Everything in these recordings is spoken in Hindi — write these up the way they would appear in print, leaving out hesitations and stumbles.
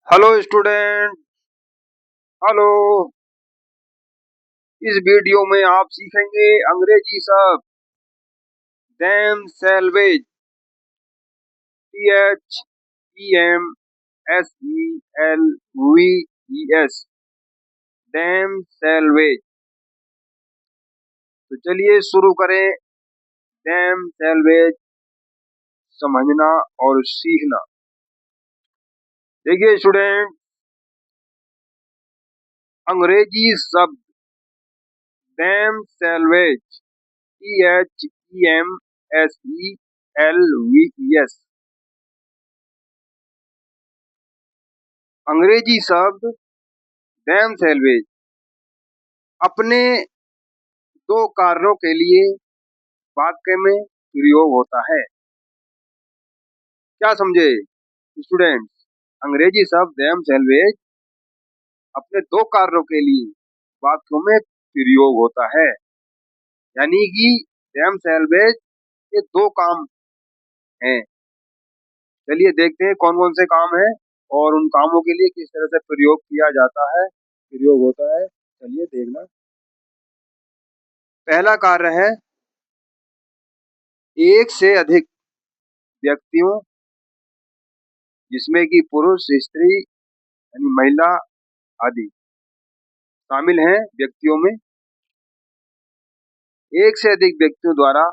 Hello student. हेलो। इस वीडियो में आप सीखेंगे अंग्रेजी शब्द them salvage THEMSELVES them salvage. तो चलिए शुरू करें। देम सैलवेज समझना और सीखना। देखिए स्टूडेंट, अंग्रेजी शब्द देम सैलवेज THEMSELVES अंग्रेजी शब्द देम सैलवेज अपने दो कारणों के लिए वाक्य में प्रयोग होता है। क्या समझे स्टूडेंट? अंग्रेजी शब्द देम सैलवेज अपने दो कार्यों के लिए वाक्यों में प्रयोग होता है। यानी कि देम सैलवेज के दो काम हैं। चलिए देखते हैं कौन कौन से काम हैं और उन कामों के लिए किस तरह से प्रयोग किया जाता है, प्रयोग होता है। चलिए देखना। पहला कार्य है एक से अधिक व्यक्तियों, जिसमें कि पुरुष, स्त्री यानी महिला आदि शामिल हैं। व्यक्तियों में एक से अधिक व्यक्तियों द्वारा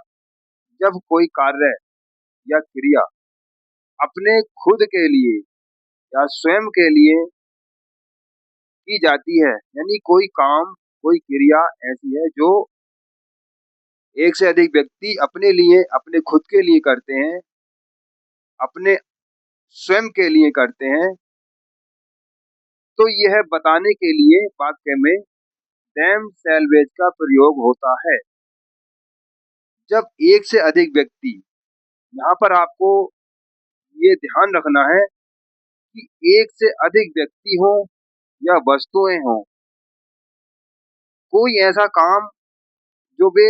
जब कोई कार्य या क्रिया अपने खुद के लिए या स्वयं के लिए की जाती है, यानी कोई काम, कोई क्रिया ऐसी है जो एक से अधिक व्यक्ति अपने लिए, अपने खुद के लिए करते हैं, अपने स्वयं के लिए करते हैं, तो यह बताने के लिए वाक्य में देम सैलवेज का प्रयोग होता है। जब एक से अधिक व्यक्ति, यहाँ पर आपको ये ध्यान रखना है कि एक से अधिक व्यक्ति हो या वस्तुएं हों, कोई ऐसा काम जो वे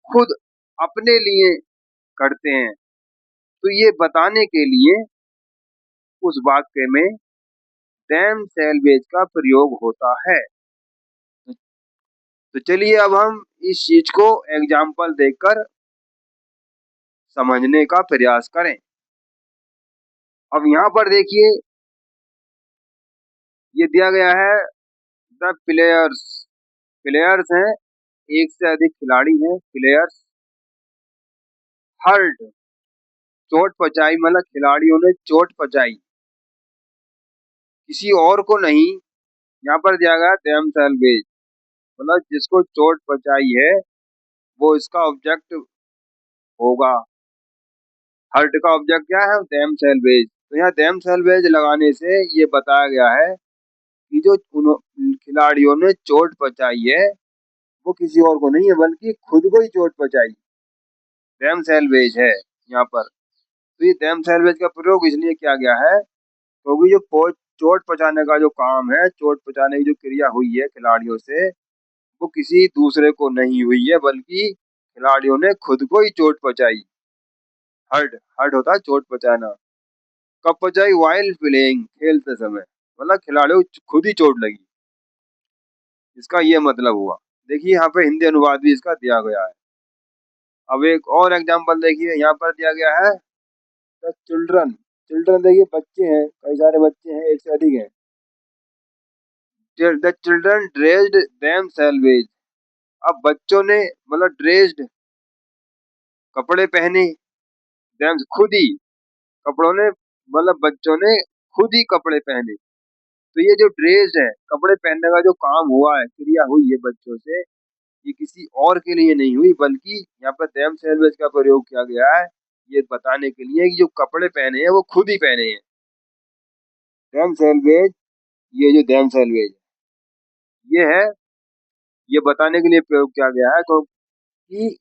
खुद अपने लिए करते हैं, तो ये बताने के लिए उस वाक्य में देम सैलवेज का प्रयोग होता है। तो चलिए अब हम इस चीज को एग्जाम्पल देखकर समझने का प्रयास करें। अब यहाँ पर देखिए, ये दिया गया है द प्लेयर्स। प्लेयर्स हैं, एक से अधिक खिलाड़ी हैं। प्लेयर्स हर्ट, चोट पहुंचाई, मतलब खिलाड़ियों ने चोट पहुंचाई, किसी और को नहीं। यहाँ पर दिया गया देम सैलवेज, मतलब जिसको चोट पहुंचाई है वो इसका ऑब्जेक्ट होगा। हर्ट का ऑब्जेक्ट क्या है? Them salvage. तो यहाँ देम सैलवेज लगाने से ये बताया गया है कि जो खिलाड़ियों ने चोट पहुंचाई है वो किसी और को नहीं है, बल्कि खुद को ही चोट पहुंचाई। देम सैलवेज है यहाँ पर। तो ये देम सैलवेज का प्रयोग इसलिए किया गया है क्योंकि जो चोट पहुंचाने का जो काम है, चोट पहुंचाने की जो क्रिया हुई है खिलाड़ियों से, वो किसी दूसरे को नहीं हुई है, बल्कि खिलाड़ियों ने खुद को ही चोट पहुंचाई। हर्ट, हर्ट होता है चोट पहुंचाना। कब पहुंचाई? वाइल प्लेइंग, खेलते समय, मतलब खिलाड़ियों को खुद ही चोट लगी। इसका ये मतलब हुआ। देखिए यहाँ पे हिंदी अनुवाद भी इसका दिया गया है। अब एक और एग्जांपल देखिए, यहाँ पर दिया गया है द चिल्ड्रन। चिल्ड्रन देखिए बच्चे हैं, कई सारे बच्चे हैं, एक से अधिक हैं। The children dressed them salvage. अब बच्चों ने, मतलब ड्रेस्ड कपड़े पहने, देम खुद ही, कपड़ों ने, मतलब बच्चों ने खुद ही कपड़े पहने। तो ये जो ड्रेस्ड है, कपड़े पहनने का जो काम हुआ है, क्रिया हुई है बच्चों से, ये किसी और के लिए नहीं हुई, बल्कि यहाँ पर देम सैलवेज का प्रयोग किया गया है ये बताने के लिए कि जो कपड़े पहने हैं वो खुद ही पहने हैं। देम सैलवेज, ये जो देम सैलवेज ये है, ये बताने के लिए प्रयोग किया गया है क्योंकि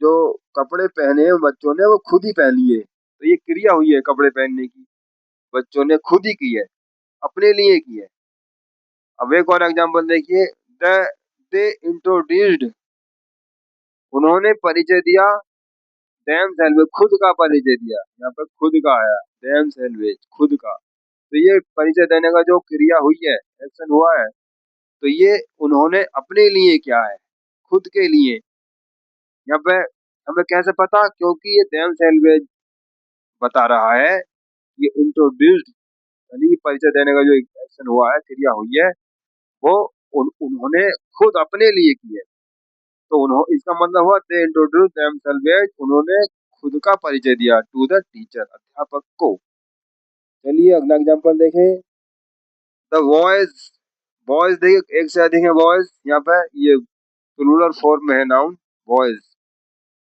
जो कपड़े पहने हैं बच्चों ने वो खुद ही पहन लिए। तो ये क्रिया हुई है कपड़े पहनने की, बच्चों ने खुद ही की है, अपने लिए की है। अब एक और एग्जांपल देखिए, द दे इंट्रोड्यूस्ड, उन्होंने परिचय दिया देम सैलवेज, खुद का परिचय दिया। यहाँ पर खुद का आया, देम सैलवेज खुद का। तो ये परिचय देने का जो क्रिया हुई है, एक्शन हुआ है, तो ये उन्होंने अपने लिए किया है, खुद के लिए। यहाँ पे हमें कैसे पता? क्योंकि ये देम सेल्वेज बता रहा है, ये इंट्रोड्यूस्ड, यानी परिचय देने का जो एक्शन हुआ है, क्रिया हुई है, वो उन्होंने खुद अपने लिए की है। तो इसका मतलब हुआ दे इंट्रोड्यूस देमसेल्व्स, उन्होंने खुद का परिचय दिया टू द टीचर, अध्यापक को। चलिए अगला एग्जांपल देखें। द बॉयज, बॉयज देखिए एक से अधिक है बॉयज, यहाँ पे ये प्लूरल फॉर्म में है नाउन बॉयज।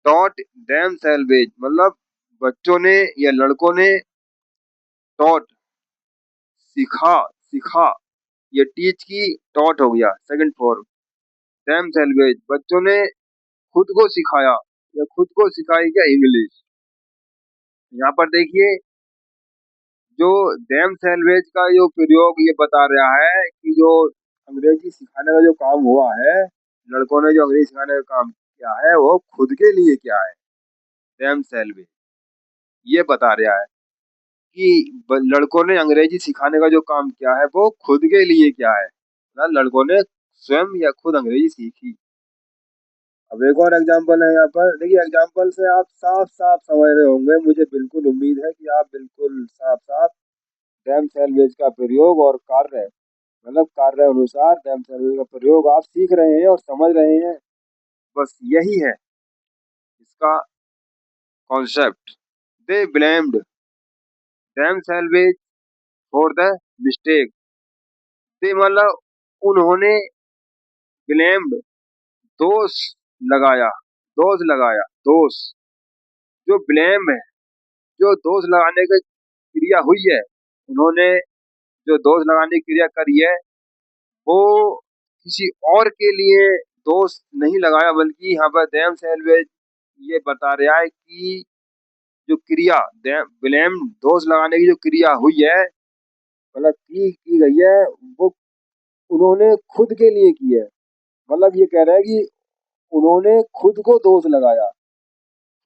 टॉट देमसेल्व्स मतलब बच्चों ने या लड़कों ने, टॉट सिखा, सिखा, ये टीच की टॉट हो गया सेकंड फॉर्म। देमसेल्व्स बच्चों ने खुद को सिखाया या खुद को सिखाई क्या इंग्लिश। यहाँ पर देखिए जो देमसेल्व्स का जो प्रयोग ये बता रहा है कि जो अंग्रेजी सिखाने का जो काम हुआ है, लड़कों ने जो अंग्रेजी सिखाने का काम किया है वो खुद के लिए किया है। देमसेल्व्स ये बता रहा है कि लड़कों ने अंग्रेजी सिखाने का जो काम किया है वो खुद के लिए किया है, मतलब लड़कों ने स्वयं या खुद अंग्रेजी सीखी। अब एक और एग्जाम्पल है यहाँ पर देखिए, एग्जाम्पल से आप साफ साफ समझ रहे होंगे, मुझे बिल्कुल उम्मीद है कि आप बिल्कुल साफ साफ देमसेल्व्स का प्रयोग और कार्य, मतलब कार्य अनुसार देमसेल्व्स का प्रयोग आप सीख रहे हैं और समझ रहे हैं। बस यही है इसका concept. They blamed themselves for the mistake. They मतलब उन्होंने, ब्लेम्ड दोष लगाया, दोष लगाया, दोष, जो ब्लेम है, जो दोष लगाने की क्रिया हुई है, उन्होंने जो दोष लगाने की क्रिया करी है वो किसी और के लिए दोष नहीं लगाया, बल्कि यहाँ पर देमसेल्व्स ये बता रहा है कि जो क्रिया ब्लेम दोष लगाने की जो क्रिया हुई है, मतलब की गई है, वो उन्होंने खुद के लिए की है। मतलब ये कह रहा है कि उन्होंने खुद को दोष लगाया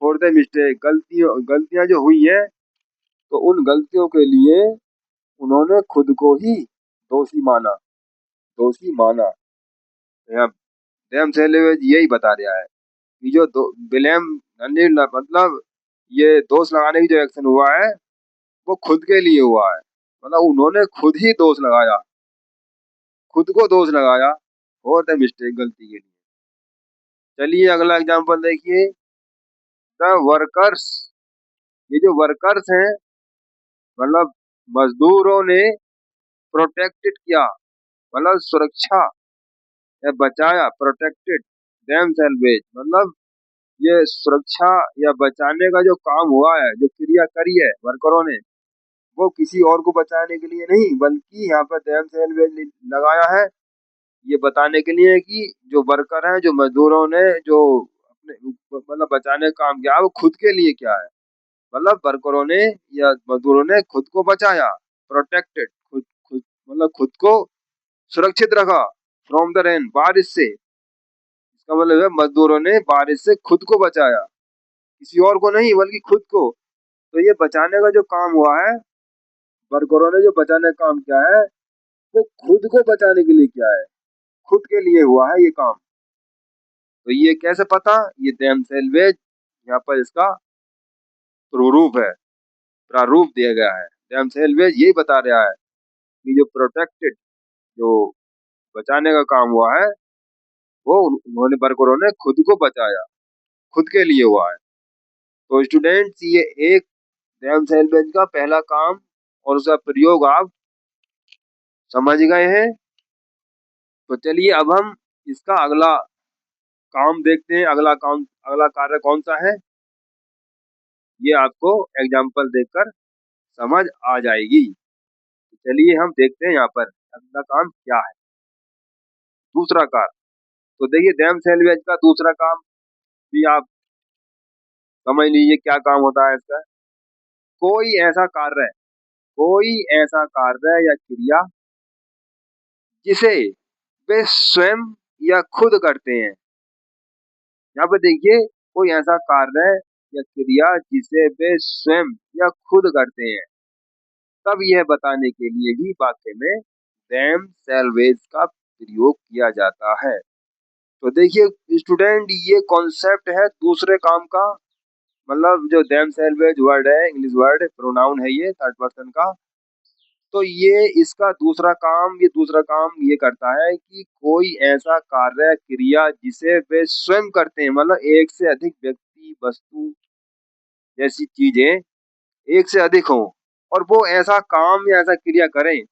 फॉर द मिस्टेक, गलतियां जो हुई हैं, तो उन गलतियों के लिए उन्होंने खुद को ही दोषी माना, दोषी माना। यहाँ देमसेल्व्स यही बता रहा है कि जो ब्लेम मतलब ये दोष लगाने की जो एक्शन हुआ है वो खुद के लिए हुआ है, मतलब उन्होंने खुद ही दोष लगाया, खुद को दोष लगाया फॉर द मिस्टेक, गलती के लिए। चलिए अगला एग्जांपल देखिए। द वर्कर्स, ये जो वर्कर्स हैं मतलब मजदूरों ने प्रोटेक्टेड किया, मतलब सुरक्षा या बचाया, प्रोटेक्टेड देमसेल्व्स मतलब ये सुरक्षा या बचाने का जो काम हुआ है, जो क्रिया करी है वर्करों ने, वो किसी और को बचाने के लिए नहीं, बल्कि यहाँ पर देमसेल्व्स लगाया है ये बताने के लिए कि जो वर्कर हैं, जो मजदूरों ने जो अपने मतलब बचाने का काम किया वो खुद के लिए किया है, मतलब वर्करों ने या मजदूरों ने खुद को बचाया, प्रोटेक्टेड, खुद खुद मतलब खुद को सुरक्षित रखा फ्रॉम द रेन, बारिश से। इसका मतलब है मजदूरों ने बारिश से खुद को बचाया, किसी और को नहीं बल्कि खुद को। तो ये बचाने का जो काम हुआ है, वर्करों ने जो बचाने का काम किया है वो खुद को बचाने के लिए किया है, खुद के लिए हुआ है ये काम। तो ये कैसे पता? ये देमसेल्व्स यहाँ पर इसका प्रारूप है, प्रारूप दिया गया है। देमसेल्व्स यही बता रहा है कि जो प्रोटेक्टेड, जो बचाने का काम हुआ है वो उन्होंने, वर्करों ने खुद को बचाया, खुद के लिए हुआ है। तो स्टूडेंट्स ये एक देमसेल्व्स का पहला काम और उसका प्रयोग आप समझ गए हैं। तो चलिए अब हम इसका अगला काम देखते हैं। अगला काम, अगला कार्य कौन सा है ये आपको एग्जाम्पल देखकर समझ आ जाएगी। तो चलिए हम देखते हैं यहाँ पर अगला काम क्या है। दूसरा कार्य, तो देखिए देमसेल्व्स का दूसरा काम भी आप समझ लीजिए क्या काम होता है इसका। कोई ऐसा कार्य, कोई ऐसा कार्य या क्रिया जिसे वे स्वयं या खुद करते हैं। यहाँ पे देखिए कोई ऐसा कार्य या क्रिया जिसे वे स्वयं या खुद करते हैं। तब यह बताने के लिए भी वाक्य में देम सेल्वेज का प्रयोग किया जाता है। तो देखिए स्टूडेंट, ये कॉन्सेप्ट है दूसरे काम का, मतलब जो देम सेल्वेज वर्ड है, इंग्लिश वर्ड प्रोनाउन है, ये थर्ड पर्सन का। तो ये इसका दूसरा काम ये करता है कि कोई ऐसा कार्य क्रिया जिसे वे स्वयं करते हैं, मतलब एक से अधिक व्यक्ति, वस्तु जैसी चीजें एक से अधिक हों और वो ऐसा काम या ऐसा क्रिया करें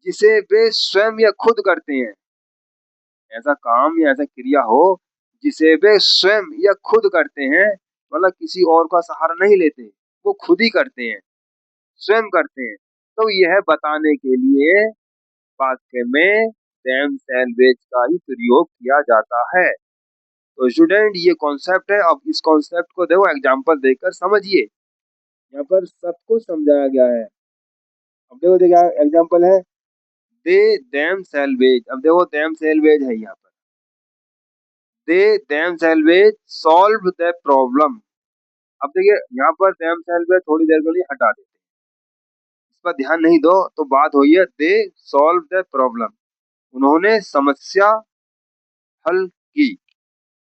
जिसे वे स्वयं या खुद करते हैं। ऐसा काम या ऐसा क्रिया हो जिसे वे स्वयं या खुद करते हैं, मतलब किसी और का सहारा नहीं लेते, वो खुद ही करते हैं, स्वयं करते हैं। तो यह बताने के लिए वाक्य में them सैलवेज का ही प्रयोग किया जाता है। तो स्टूडेंट, ये कॉन्सेप्ट है। अब इस कॉन्सेप्ट को देखो एग्जांपल देकर समझिए। यहाँ पर सब कुछ समझाया गया है। अब देखो क्या एग्जांपल है, दे them सैलवेज। अब देखो them सैलवेज है यहाँ पर, दे them salvage solve the problem. अब देखिए यहाँ पर them सैलवेज थोड़ी देर के लिए हटा देते हैं, इस पर ध्यान नहीं दो। तो बात हुई है दे सॉल्व द प्रॉब्लम, उन्होंने समस्या हल की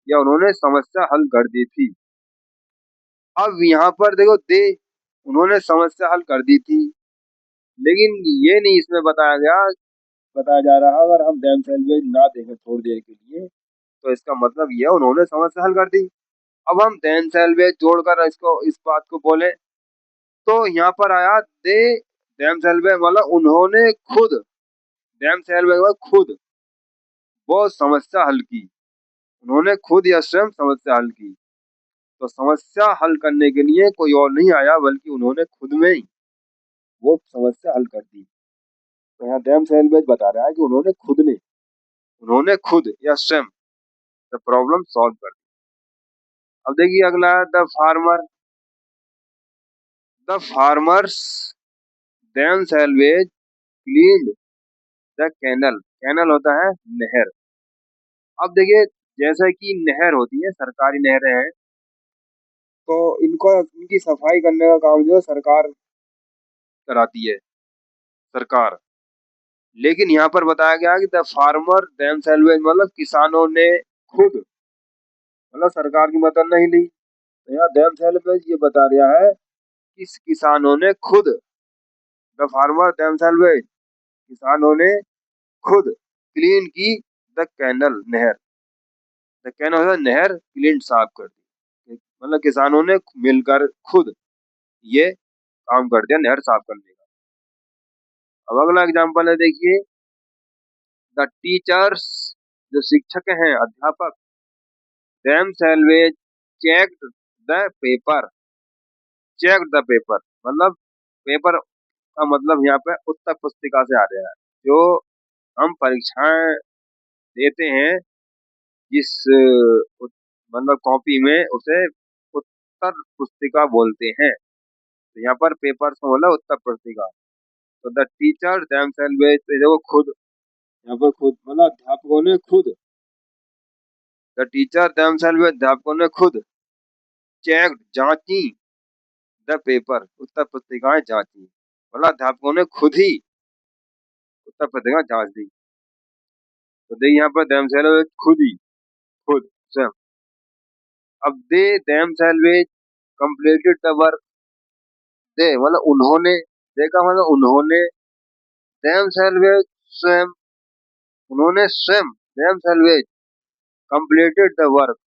या उन्होंने समस्या हल कर दी थी। अब यहाँ पर देखो दे, उन्होंने समस्या हल कर दी थी, लेकिन ये नहीं इसमें बताया जा रहा, अगर हम देम सैलवेज ना देखें थोड़ी देर के लिए तो इसका मतलब ये है उन्होंने समस्या हल कर दी। अब हम देम सैलवेज जोड़कर इसको इस बात को बोले तो यहाँ पर आया दे देम सैलवेज, मतलब उन्होंने खुद, देम सैलवेज मतलब खुद वो समस्या हल की, उन्होंने खुद या स्वयं समस्या हल की। तो समस्या हल करने के लिए कोई और नहीं आया, बल्कि उन्होंने खुद में ही वो समस्या हल कर दी। तो यहाँ देम सैलवेज बता रहा है कि उन्होंने खुद या स्वयं द प्रॉब्लम सॉल्व कर दी। अब देखिए अगला, the farmers them salvage cleaned the canal. Canal होता है नहर। अब देखिए जैसे कि नहर होती है, सरकारी नहरें हैं, तो इनकी सफाई करने का काम जो है सरकार कराती है, सरकार। लेकिन यहाँ पर बताया गया कि द फार्मर देम सेल्वेज, मतलब किसानों ने खुद, मतलब सरकार की मदद नहीं ली। तो यहाँ देम सेल्वेज ये बता रहा है कि किसानों ने खुद, द फार्मर देम सेल्वेज, किसानों ने खुद क्लीन की द कैनल, नहर। द कैनल नहर, क्लीन साफ कर दी, मतलब किसानों ने मिलकर खुद ये काम कर दिया नहर साफ करने का। अब अगला एग्जाम्पल है, देखिए द टीचर्स, जो शिक्षक हैं, अध्यापक, themselves checked the paper. Check the paper मतलब पेपर का मतलब यहाँ पे उत्तर पुस्तिका से आ रहा है। जो हम परीक्षाएं देते हैं जिस मतलब कॉपी में, उसे उत्तर पुस्तिका बोलते हैं। तो यहाँ पर पेपर का मतलब उत्तर पुस्तिका। तो द टीचर देम सैलवेज, देखो खुद, यहाँ पर खुद मतलब अध्यापकों ने खुद, द टीचर देम सैलवेज, अध्यापकों ने खुद चेक जांची द पेपर, उत्तर पुस्तिकाएं जांची, मतलब अध्यापकों ने खुद ही उत्तर पुस्तिका जांच दी। तो देखिए यहाँ पर देम सैलवेज खुद स्वयं। अब they themselves completed the work. They मतलब उन्होंने, देखा मतलब उन्होंने, देम सैलवेज स्वयं, उन्होंने स्वयं, them salvage completed the work,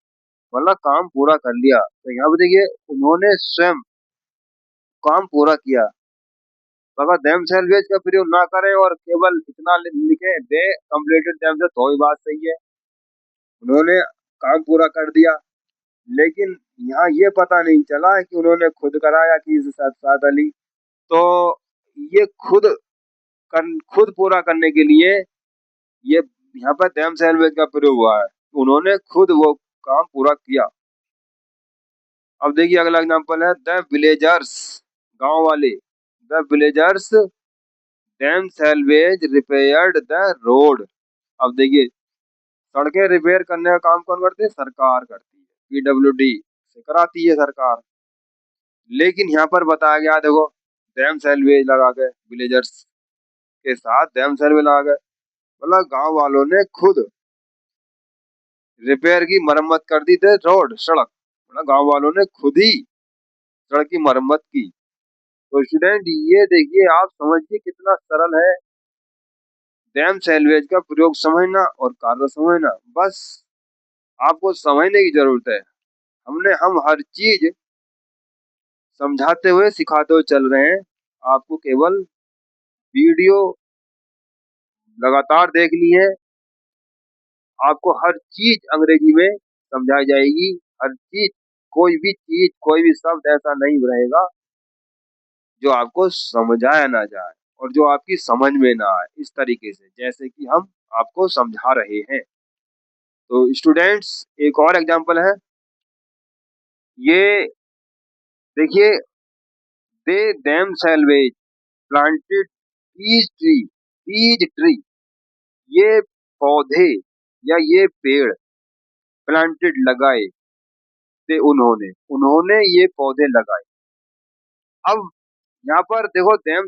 मतलब काम पूरा कर लिया। तो यहाँ पे देखिए उन्होंने स्वयं काम पूरा किया। तो अगर देम सैलवेज का प्रयोग ना करें और केवल इतना लिखे दे कंप्लीटेड देम से, तो ही बात सही है, उन्होंने काम पूरा कर दिया। लेकिन यहाँ ये पता नहीं चला कि उन्होंने खुद कराया कि साथ साथ अली। तो ये खुद पूरा करने के लिए ये यहाँ पर देम सैलवेज का प्रयोग हुआ है, उन्होंने खुद वो काम पूरा किया। अब देखिए अगला एग्जांपल है द विलेजर्स, गांव वाले, the villagers them salvage repaired the road. अब देखिए सड़कें रिपेयर करने का काम कौन करती है? सरकार करती है, पीडब्ल्यूडी से कराती है सरकार। लेकिन यहाँ पर बताया गया, देखो डैम सैल्वेज लगा गए, विलेजर्स के साथ डैम सैल्वेज लगा गए। मतलब गांव वालों ने खुद रिपेयर की मरम्मत कर दी थी रोड सड़क, मतलब गांव वालों ने खुद ही सड़क की मरम्मत की। तो स्टूडेंट ये देखिए, आप समझिए कितना सरल है डैम सैल्वेज का प्रयोग समझना और कार्य समझना। बस आपको समझने की जरूरत है। हम हर चीज समझाते हुए सिखाते हुए चल रहे हैं। आपको केवल वीडियो लगातार देखनी है। आपको हर चीज अंग्रेजी में समझाई जाएगी। हर चीज, कोई भी चीज, कोई भी शब्द ऐसा नहीं रहेगा जो आपको समझाया ना जाए और जो आपकी समझ में ना आए, इस तरीके से जैसे कि हम आपको समझा रहे हैं। तो स्टूडेंट्स, एक और एग्जांपल है, ये देखिए, दे देम सैल्वेज प्लांटेड पीज ट्री, ये पौधे या ये पेड़ प्लांटेड लगाए थे, उन्होंने उन्होंने ये पौधे लगाए। अब यहाँ पर देखो, डैम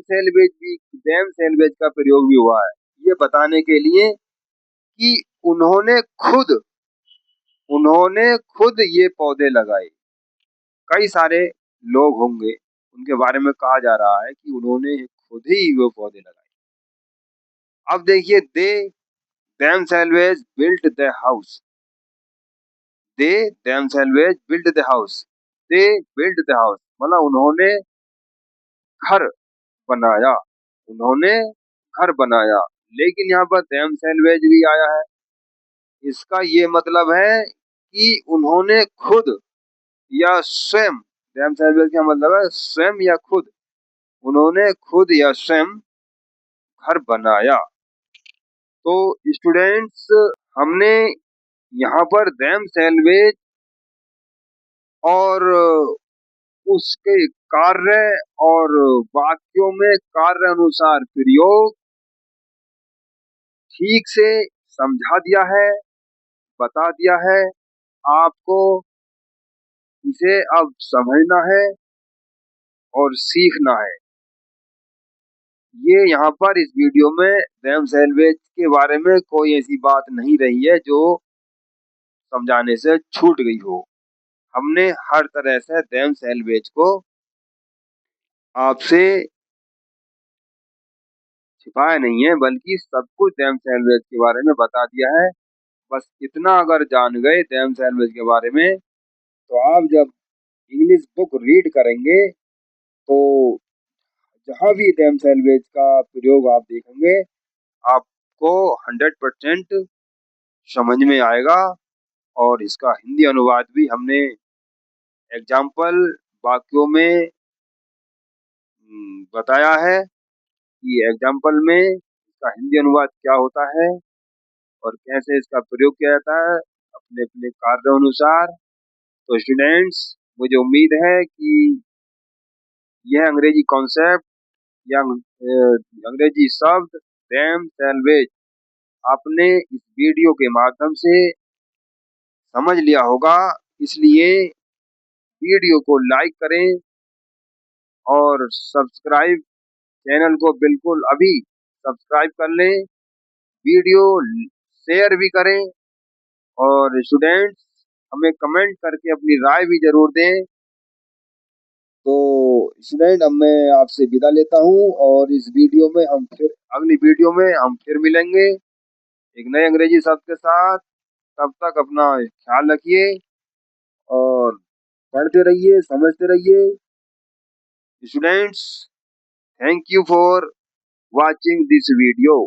सैल्वेज का प्रयोग भी हुआ है ये बताने के लिए कि उन्होंने खुद उन्होंने खुद ये पौधे लगाए। कई सारे लोग होंगे, उनके बारे में कहा जा रहा है कि उन्होंने खुद ही वो पौधे लगाए। अब देखिए, they them salvage built the house, they them salvage built the house, they built the house, मतलब उन्होंने घर बनाया, उन्होंने घर बनाया। लेकिन यहाँ पर देम सेल्वेज भी आया है, इसका ये मतलब है कि उन्होंने खुद या स्वयं, देम सेल्वेज का मतलब है स्वयं या खुद, उन्होंने खुद या स्वयं घर बनाया। तो स्टूडेंट्स, हमने यहाँ पर देम सैल्वेज और उसके कार्य और वाक्यों में कार्य अनुसार प्रयोग ठीक से समझा दिया है, बता दिया है। आपको इसे अब समझना है और सीखना है। ये यहाँ पर इस वीडियो में देम सैल्वेज के बारे में कोई ऐसी बात नहीं रही है जो समझाने से छूट गई हो। हमने हर तरह से देम सैल्वेज को आपसे छिपाया नहीं है, बल्कि सब कुछ देम सैल्वेज के बारे में बता दिया है। बस इतना अगर जान गए देम सैल्वेज के बारे में, तो आप जब इंग्लिश बुक रीड करेंगे तो जहां भी देम सैल्वेज का प्रयोग आप देखेंगे, आपको 100% समझ में आएगा। और इसका हिंदी अनुवाद भी हमने एग्जाम्पल वाक्यों में बताया है कि एग्जाम्पल में इसका हिंदी अनुवाद क्या होता है और कैसे इसका प्रयोग किया जाता है अपने अपने कार्य अनुसार। तो स्टूडेंट्स, मुझे उम्मीद है कि यह अंग्रेजी कॉन्सेप्ट या अंग्रेजी शब्द डैम सैल्वेज आपने इस वीडियो के माध्यम से समझ लिया होगा। इसलिए वीडियो को लाइक करें और सब्सक्राइब, चैनल को बिल्कुल अभी सब्सक्राइब कर लें, वीडियो शेयर भी करें। और स्टूडेंट्स, हमें कमेंट करके अपनी राय भी जरूर दें। तो स्टूडेंट, अब मैं आपसे विदा लेता हूं और इस वीडियो में हम फिर अगली वीडियो में हम फिर मिलेंगे एक नए अंग्रेजी शब्द के साथ। तब तक अपना ख्याल रखिए और पढ़ते रहिए, समझते रहिए। Students, thank you for watching this video.